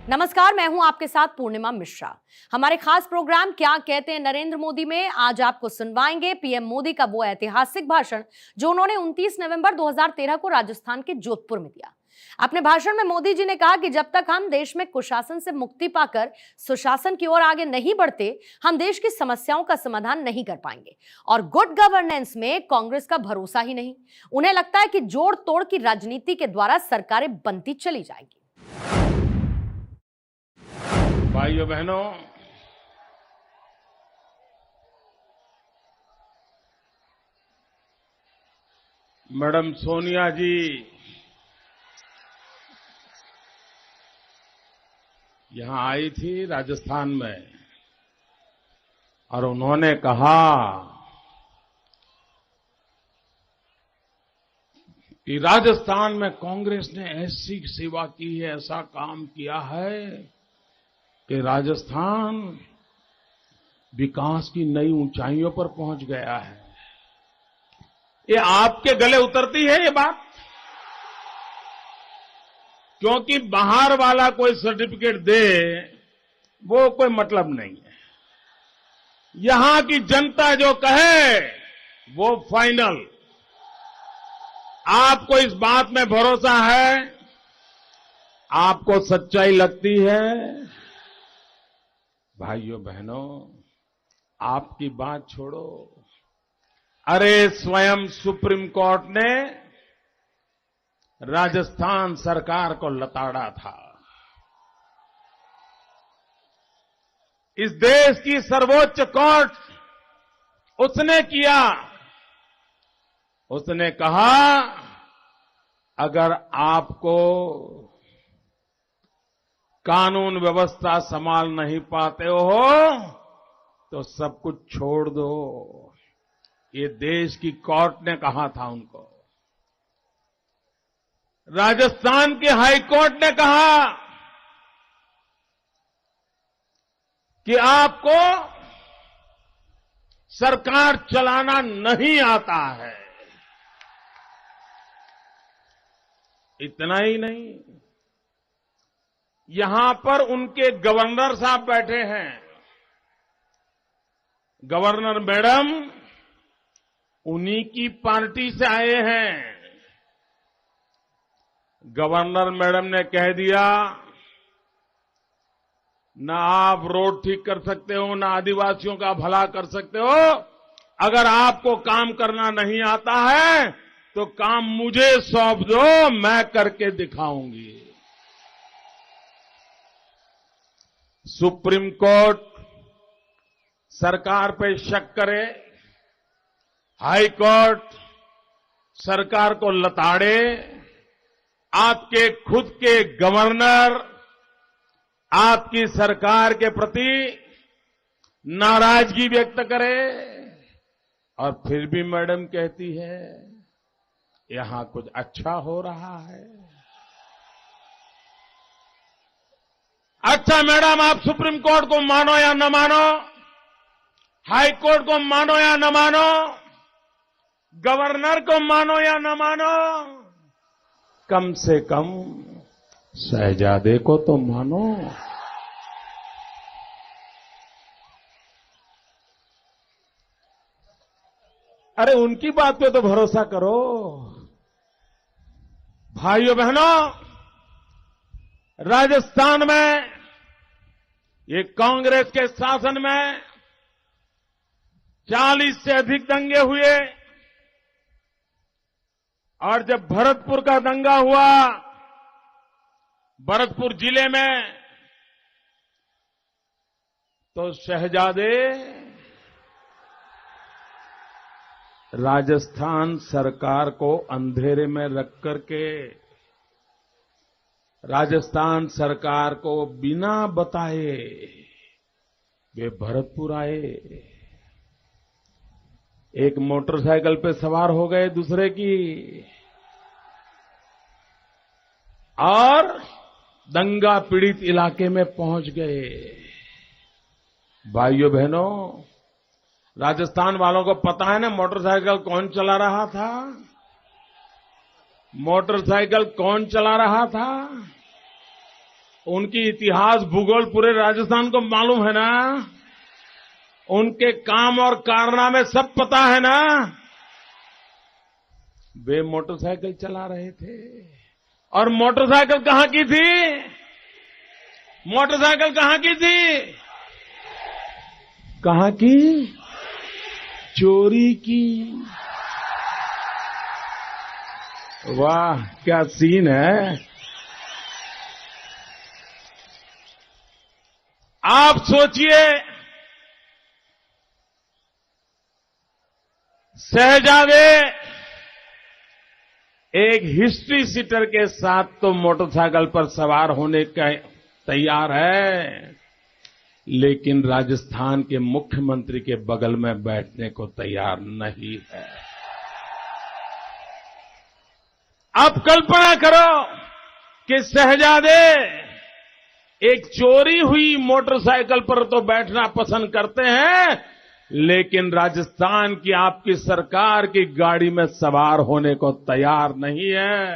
नमस्कार, मैं हूं आपके साथ पूर्णिमा मिश्रा। हमारे खास प्रोग्राम क्या कहते हैं नरेंद्र मोदी में आज आपको सुनवाएंगे पीएम मोदी का वो ऐतिहासिक भाषण जो उन्होंने 29 नवंबर 2013 को राजस्थान के जोधपुर में दिया। अपने भाषण में मोदी जी ने कहा कि जब तक हम देश में कुशासन से मुक्ति पाकर सुशासन की ओर आगे नहीं बढ़ते, हम देश की समस्याओं का समाधान नहीं कर पाएंगे। और गुड गवर्नेंस में कांग्रेस का भरोसा ही नहीं। उन्हें लगता है कि जोड़ तोड़ की राजनीति के द्वारा सरकारें बनती चली जाएंगी। भाइयों बहनों, मैडम सोनिया जी यहां आई थी राजस्थान में और उन्होंने कहा कि राजस्थान में कांग्रेस ने ऐसी सेवा की है, ऐसा काम किया है कि राजस्थान विकास की नई ऊंचाइयों पर पहुंच गया है। ये आपके गले उतरती है ये बात? क्योंकि बाहर वाला कोई सर्टिफिकेट दे वो कोई मतलब नहीं है। यहां की जनता जो कहे वो फाइनल। आपको इस बात में भरोसा है? आपको सच्चाई लगती है? भाइयों बहनों, आपकी बात छोड़ो, अरे स्वयं सुप्रीम कोर्ट ने राजस्थान सरकार को लताड़ा था। इस देश की सर्वोच्च कोर्ट उसने किया। उसने कहा अगर आपको कानून व्यवस्था संभाल नहीं पाते हो तो सब कुछ छोड़ दो। ये देश की कोर्ट ने कहा था उनको। राजस्थान की हाई कोर्ट ने कहा कि आपको सरकार चलाना नहीं आता है। इतना ही नहीं, यहां पर उनके गवर्नर साहब बैठे हैं। गवर्नर मैडम उन्हीं की पार्टी से आए हैं। गवर्नर मैडम ने कह दिया ना आप रोड ठीक कर सकते हो, ना आदिवासियों का भला कर सकते हो। अगर आपको काम करना नहीं आता है तो काम मुझे सौंप दो, मैं करके दिखाऊंगी। सुप्रीम कोर्ट सरकार पे शक करे, हाई कोर्ट सरकार को लताड़े, आपके खुद के गवर्नर आपकी सरकार के प्रति नाराजगी व्यक्त करे और फिर भी मैडम कहती है यहां कुछ अच्छा हो रहा है। अच्छा मैडम, आप सुप्रीम कोर्ट को मानो या न मानो, हाई कोर्ट को मानो या न मानो, गवर्नर को मानो या न मानो, कम से कम शहजादे को तो मानो। अरे उनकी बात पे तो भरोसा करो। भाइयों बहनों, राजस्थान में ये कांग्रेस के शासन में 40 से अधिक दंगे हुए और जब भरतपुर का दंगा हुआ, भरतपुर जिले में, तो शहजादे राजस्थान सरकार को अंधेरे में रख करके राजस्थान सरकार को बिना बताए वे भरतपुर आए। एक मोटरसाइकिल पे सवार हो गए दूसरे की और दंगा पीड़ित इलाके में पहुंच गए। भाइयों बहनों, राजस्थान वालों को पता है ना मोटरसाइकिल कौन चला रहा था? मोटरसाइकिल कौन चला रहा था? उनकी इतिहास भूगोल पूरे राजस्थान को मालूम है ना, उनके काम और कारनामे सब पता है ना। वे मोटरसाइकिल चला रहे थे, और मोटरसाइकिल कहां की थी? मोटरसाइकिल कहां की थी? कहां की? चोरी की। वाह, क्या सीन है। आप सोचिए, शहजादे एक हिस्ट्री सीटर के साथ तो मोटरसाइकिल पर सवार होने का तैयार है, लेकिन राजस्थान के मुख्यमंत्री के बगल में बैठने को तैयार नहीं है। अब कल्पना करो कि शहजादे एक चोरी हुई मोटरसाइकिल पर तो बैठना पसंद करते हैं, लेकिन राजस्थान की आपकी सरकार की गाड़ी में सवार होने को तैयार नहीं है।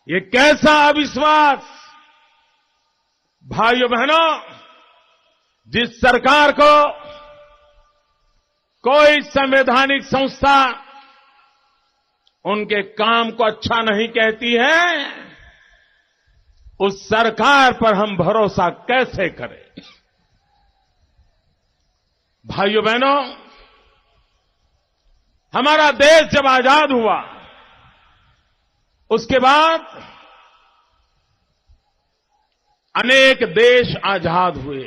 ये कैसा अविश्वास। भाइयों बहनों, जिस सरकार को कोई संवैधानिक संस्था उनके काम को अच्छा नहीं कहती है, उस सरकार पर हम भरोसा कैसे करें। भाइयों बहनों, हमारा देश जब आजाद हुआ, उसके बाद अनेक देश आजाद हुए,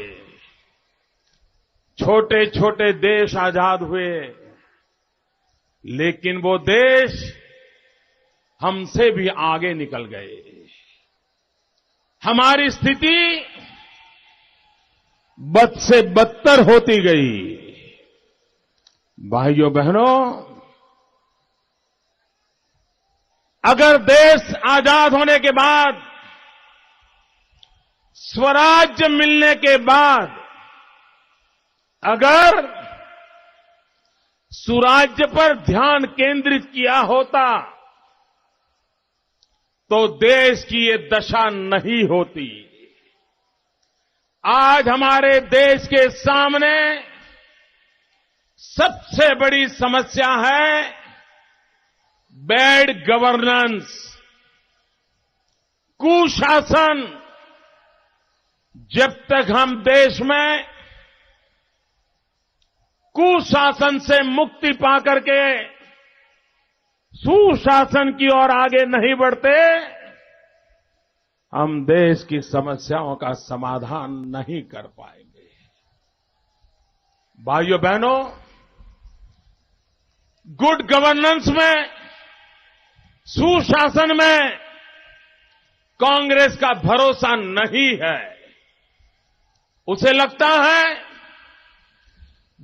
छोटे छोटे देश आजाद हुए, लेकिन वो देश हमसे भी आगे निकल गए। हमारी स्थिति बद से बदतर होती गई। भाइयों बहनों, अगर देश आजाद होने के बाद, स्वराज्य मिलने के बाद, अगर सुराज्य पर ध्यान केंद्रित किया होता तो देश की ये दशा नहीं होती। आज हमारे देश के सामने सबसे बड़ी समस्या है बैड गवर्नेंस, कुशासन। जब तक हम देश में कुशासन से मुक्ति पाकर के सुशासन की ओर आगे नहीं बढ़ते, हम देश की समस्याओं का समाधान नहीं कर पाएंगे। भाइयों बहनों, गुड गवर्नेंस में, सुशासन में कांग्रेस का भरोसा नहीं है। उसे लगता है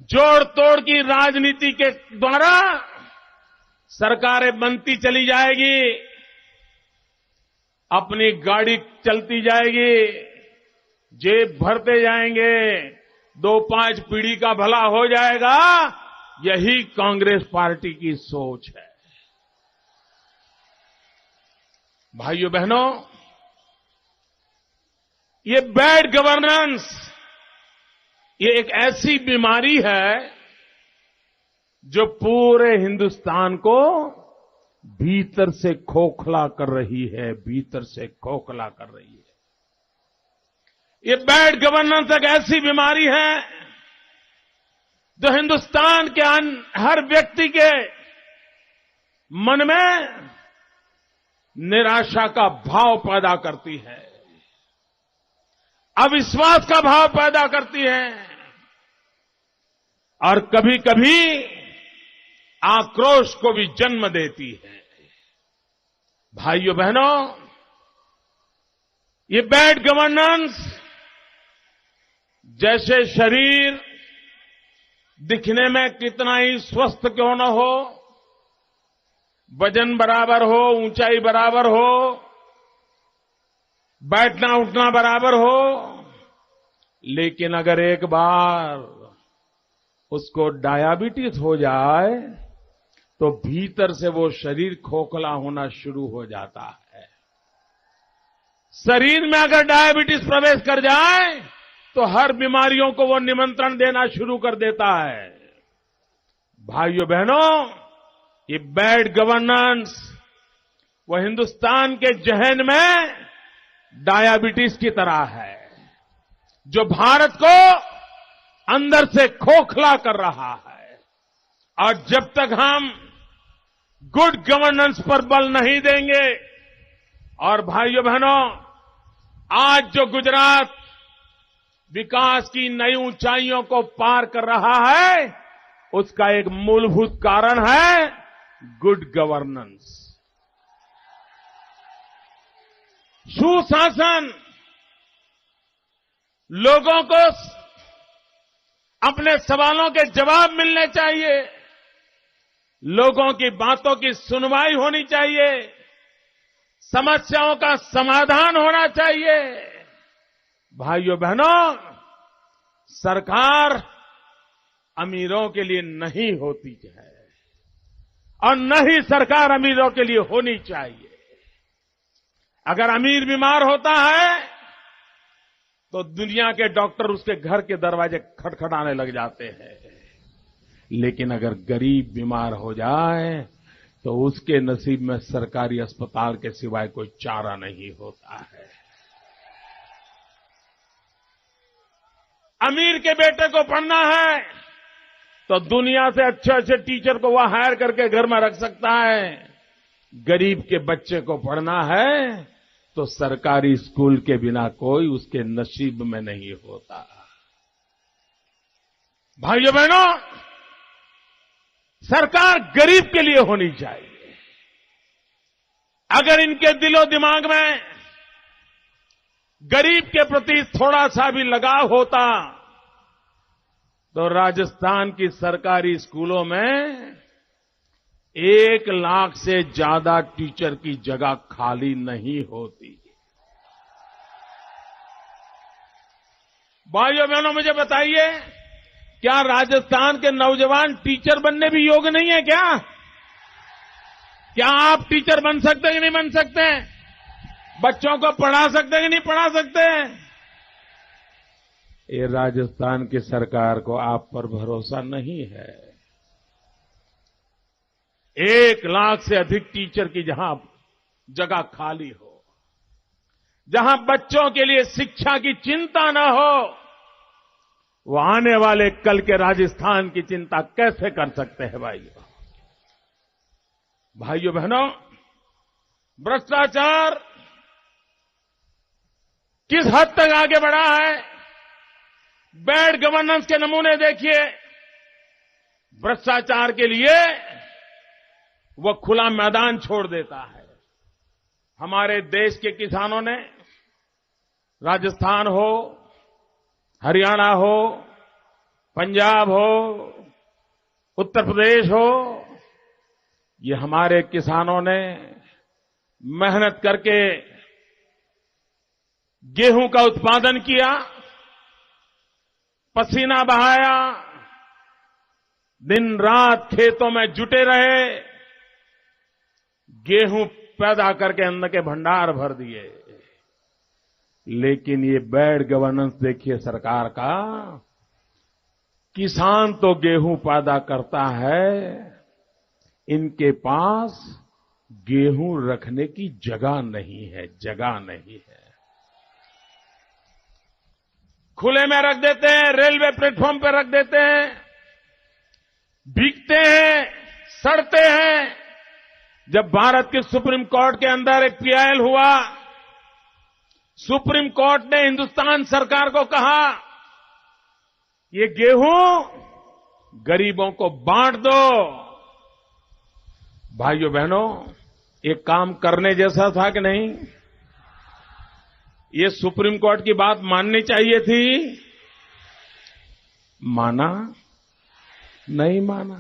जोड़ तोड़ की राजनीति के द्वारा सरकारें बनती चली जाएगी, अपनी गाड़ी चलती जाएगी, जेब भरते जाएंगे, 2-5 पीढ़ी का भला हो जाएगा। यही कांग्रेस पार्टी की सोच है। भाइयों बहनों, ये बैड गवर्नेंस, ये एक ऐसी बीमारी है जो पूरे हिंदुस्तान को भीतर से खोखला कर रही है, भीतर से खोखला कर रही है। ये बैड गवर्नेंस एक ऐसी बीमारी है जो हिंदुस्तान के हर व्यक्ति के मन में निराशा का भाव पैदा करती है, अविश्वास का भाव पैदा करती है, और कभी कभी आक्रोश को भी जन्म देती है। भाइयों बहनों, ये बैड गवर्नेंस जैसे शरीर दिखने में कितना ही स्वस्थ क्यों न हो, वजन बराबर हो, ऊंचाई बराबर हो, बैठना उठना बराबर हो, लेकिन अगर एक बार उसको डायबिटीज हो जाए तो भीतर से वो शरीर खोखला होना शुरू हो जाता है। शरीर में अगर डायबिटीज प्रवेश कर जाए तो हर बीमारियों को वो निमंत्रण देना शुरू कर देता है। भाइयों बहनों, ये बैड गवर्नेंस वो हिंदुस्तान के जहन में डायबिटीज की तरह है, जो भारत को अंदर से खोखला कर रहा है। और जब तक हम गुड गवर्नेंस पर बल नहीं देंगे, और भाइयों बहनों, आज जो गुजरात विकास की नई ऊंचाइयों को पार कर रहा है, उसका एक मूलभूत कारण है गुड गवर्नेंस। सुशासन, लोगों को अपने सवालों के जवाब मिलने चाहिए, लोगों की बातों की सुनवाई होनी चाहिए, समस्याओं का समाधान होना चाहिए। भाइयों बहनों, सरकार अमीरों के लिए नहीं होती है और न ही सरकार अमीरों के लिए होनी चाहिए। अगर अमीर बीमार होता है तो दुनिया के डॉक्टर उसके घर के दरवाजे खटखटाने लग जाते हैं, लेकिन अगर गरीब बीमार हो जाए तो उसके नसीब में सरकारी अस्पताल के सिवाय कोई चारा नहीं होता है। अमीर के बेटे को पढ़ना है तो दुनिया से अच्छे अच्छे टीचर को वह हायर करके घर में रख सकता है। गरीब के बच्चे को पढ़ना है तो सरकारी स्कूल के बिना कोई उसके नसीब में नहीं होता। भाइयों बहनों, सरकार गरीब के लिए होनी चाहिए। अगर इनके दिलो दिमाग में गरीब के प्रति थोड़ा सा भी लगाव होता तो राजस्थान की सरकारी स्कूलों में 1 लाख से ज्यादा टीचर की जगह खाली नहीं होती। भाइयों बहनों, मुझे बताइए, क्या राजस्थान के नौजवान टीचर बनने भी योग्य नहीं है क्या? क्या आप टीचर बन सकते हैं कि नहीं बन सकते? बच्चों को पढ़ा सकते हैं कि नहीं पढ़ा सकते? ये राजस्थान की सरकार को आप पर भरोसा नहीं है। 1 लाख से अधिक टीचर की जहां जगह खाली हो, जहां बच्चों के लिए शिक्षा की चिंता न हो, वो आने वाले कल के राजस्थान की चिंता कैसे कर सकते हैं? भाइयों बहनों, भ्रष्टाचार किस हद तक आगे बढ़ा है, बैड गवर्नेंस के नमूने देखिए। भ्रष्टाचार के लिए वो खुला मैदान छोड़ देता है। हमारे देश के किसानों ने राजस्थान हो, हरियाणा हो, पंजाब हो, उत्तर प्रदेश हो, ये हमारे किसानों ने मेहनत करके गेहूं का उत्पादन किया, पसीना बहाया, दिन रात खेतों में जुटे रहे, गेहूं पैदा करके अन्न के भंडार भर दिए। लेकिन ये बैड गवर्नेंस देखिए सरकार का। किसान तो गेहूं पैदा करता है, इनके पास गेहूं रखने की जगह नहीं है, जगह नहीं है। खुले में रख देते हैं, रेलवे प्लेटफॉर्म पर रख देते हैं, भीगते हैं, सड़ते हैं। जब भारत के सुप्रीम कोर्ट के अंदर एक पीआईएल हुआ, सुप्रीम कोर्ट ने हिंदुस्तान सरकार को कहा, ये गेहूं गरीबों को बांट दो। भाइयों बहनों, ये काम करने जैसा था कि नहीं? ये सुप्रीम कोर्ट की बात माननी चाहिए थी, माना नहीं माना।